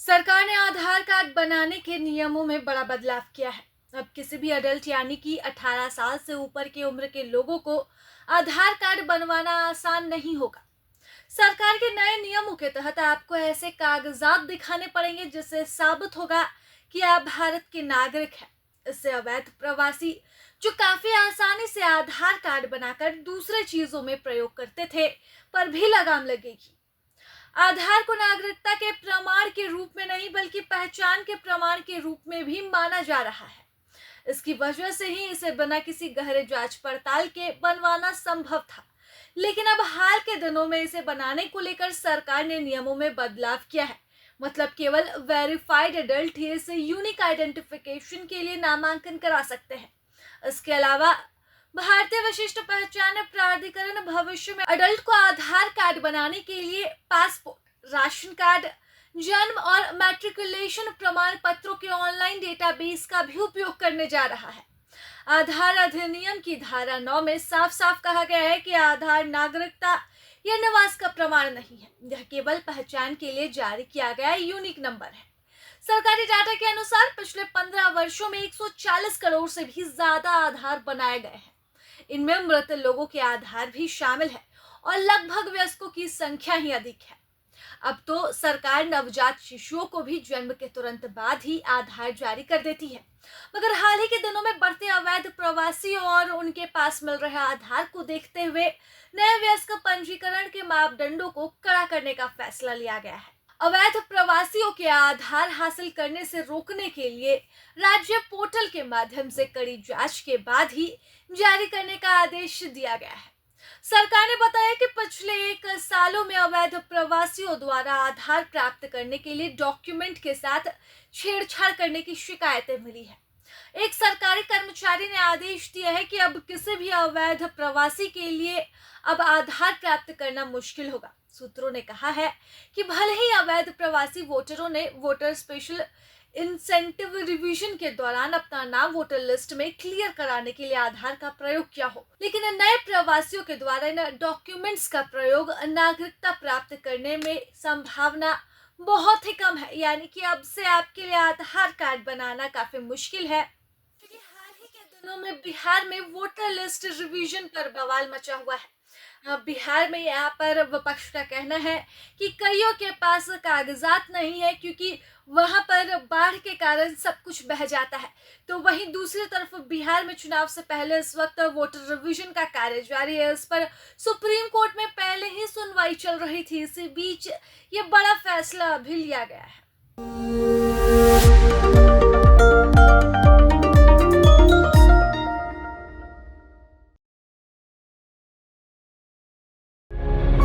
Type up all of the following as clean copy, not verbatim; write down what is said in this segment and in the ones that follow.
सरकार ने आधार कार्ड बनाने के नियमों में बड़ा बदलाव किया है। अब किसी भी अडल्ट यानी कि 18 साल से ऊपर की उम्र के लोगों को आधार कार्ड बनवाना आसान नहीं होगा। सरकार के नए नियमों के तहत आपको ऐसे कागजात दिखाने पड़ेंगे जिससे साबित होगा कि आप भारत के नागरिक हैं। इससे अवैध प्रवासी जो काफी आसानी से आधार कार्ड बनाकर दूसरे चीजों में प्रयोग करते थे पर भी लगाम लगेगी। आधार को नागरिकता के प्रमाण के रूप में नहीं बल्कि पहचान के प्रमाण के रूप में भी माना जा रहा है। इसकी वजह से ही इसे बिना किसी गहरे जांच पड़ताल के बनवाना संभव था। लेकिन अब हाल के दिनों में इसे बनाने को लेकर सरकार ने नियमों में बदलाव किया है। मतलब केवल वेरीफाइड एडल्ट ही इसे यूनिक आइडेंटिफिकेशन के लिए नामांकन करा सकते हैं। इसके अलावा भारतीय विशिष्ट पहचान प्राधिकरण भविष्य में अडल्ट को आधार कार्ड बनाने के लिए पासपोर्ट, राशन कार्ड, जन्म और मैट्रिकुलेशन प्रमाण पत्रों के ऑनलाइन डेटाबेस का भी उपयोग करने जा रहा है। आधार अधिनियम की धारा 9 में साफ साफ कहा गया है कि आधार नागरिकता या निवास का प्रमाण नहीं है, यह केवल पहचान के लिए जारी किया गया यूनिक नंबर है। सरकारी डाटा के अनुसार पिछले 15 वर्षों में 140 करोड़ से भी ज्यादा आधार बनाए गए हैं। इनमें मृत लोगों के आधार भी शामिल है और लगभग वयस्कों की संख्या ही अधिक है। अब तो सरकार नवजात शिशुओं को भी जन्म के तुरंत बाद ही आधार जारी कर देती है। मगर हाल ही के दिनों में बढ़ते अवैध प्रवासी और उनके पास मिल रहे आधार को देखते हुए नए वयस्क पंजीकरण के मापदंडों को कड़ा करने का फैसला लिया गया है। अवैध प्रवासियों के आधार हासिल करने से रोकने के लिए राज्य पोर्टल के माध्यम से कड़ी जांच के बाद ही जारी करने का आदेश दिया गया है। सरकार ने बताया कि पिछले 1 सालों में अवैध प्रवासियों द्वारा आधार प्राप्त करने के लिए डॉक्यूमेंट के साथ छेड़छाड़ करने की शिकायतें मिली है। एक सरकारी कर्मचारी ने आदेश दिया है कि अब किसी भी अवैध प्रवासी के लिए अब आधार प्राप्त करना मुश्किल होगा। सूत्रों ने कहा है कि भले ही अवैध प्रवासी वोटरों ने वोटर स्पेशल इंसेंटिव रिवीजन के दौरान अपना नाम वोटर लिस्ट में क्लियर कराने के लिए आधार का प्रयोग किया हो, लेकिन नए प्रवासियों के द्वारा इन डॉक्यूमेंट्स का प्रयोग नागरिकता प्राप्त करने में संभावना बहुत ही कम है। यानी कि अब से आपके लिए आधार कार्ड बनाना काफी मुश्किल है। क्योंकि हाल ही के दिनों में बिहार में वोटर लिस्ट रिवीजन पर बवाल मचा हुआ है। बिहार में यहाँ पर विपक्ष का कहना है कि कईयों के पास कागजात नहीं है क्योंकि वहां पर बाढ़ के कारण सब कुछ बह जाता है। तो वहीं दूसरी तरफ बिहार में चुनाव से पहले इस वक्त वोटर रिवीजन का कार्य जारी है। इस पर सुप्रीम कोर्ट में पहले ही सुनवाई चल रही थी। इसी बीच ये बड़ा फैसला अभी लिया गया है।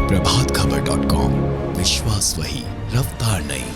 प्रभात खबर .com, विश्वास वही, रफ्तार नहीं।